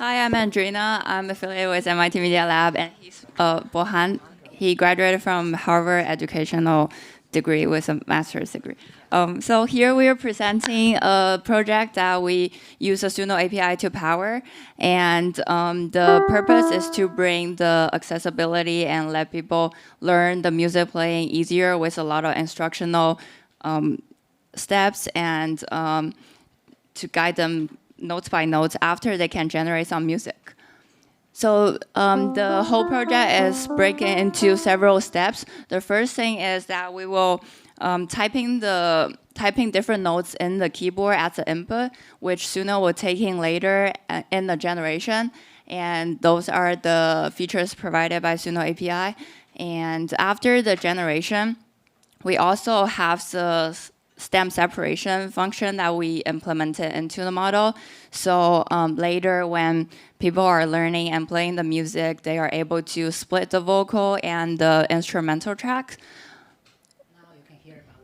Hi, I'm Andrina. I'm affiliated with MIT Media Lab, and he's Bohan. He graduated from Harvard educational degree with a master's degree. So here we are presenting a project that we use a Suno API to power, and the purpose is to bring the accessibility and let people learn the music playing easier with a lot of instructional steps and to guide them notes by notes after they can generate some music. So the whole project is breaking into several steps. The first thing is that we will typing different notes in the keyboard as an input, which Suno will take in later in the generation. And those are the features provided by Suno API. And after the generation, we also have the stem separation function that we implemented into the model. So later when people are learning and playing the music, they are able to split the vocal and the instrumental tracks. Now you can hear about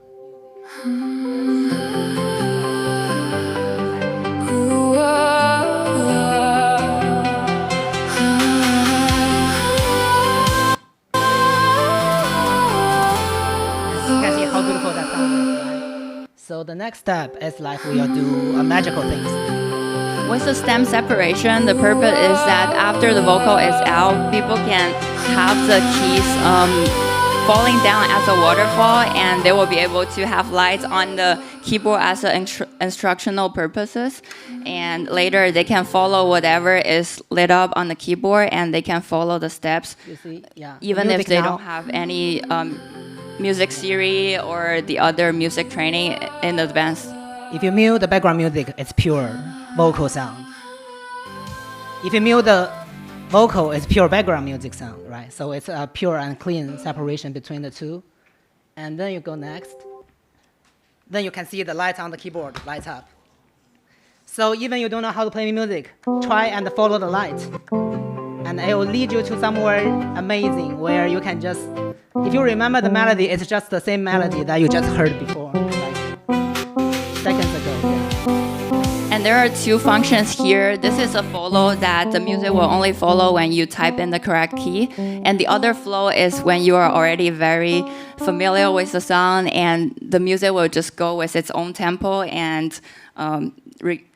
the music. You can see how beautiful that sound is, right? So the next step is like we'll do magical things. With the stem separation, the purpose is that after the vocal is out, people can have the keys falling down as a waterfall, and they will be able to have lights on the keyboard as instructional purposes. And later they can follow whatever is lit up on the keyboard, and they can follow the steps. You see, yeah. Even if they don't have any music theory or the other music training in advance. If you mute the background music, it's pure vocal sound. If you mute the vocal, it's pure background music sound, right? So it's a pure and clean separation between the two. And then you go next. Then you can see the lights on the keyboard lights up. So even you don't know how to play music, try and follow the light. And it will lead you to somewhere amazing where you can just, if you remember the melody, it's just the same melody that you just heard before, like seconds ago. Yeah. And there are two functions here. This is a follow that the music will only follow when you type in the correct key. And the other flow is when you are already very familiar with the song, and the music will just go with its own tempo and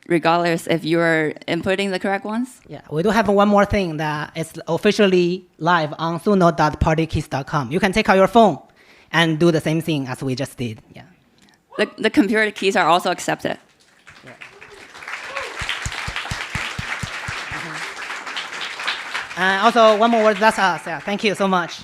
regardless if you're inputting the correct ones. Yeah, we do have one more thing that is officially live on suno.partykeys.com. You can take out your phone and do the same thing as we just did. Yeah. The computer keys are also accepted. Yeah. And also, one more word, that's us. Yeah, thank you so much.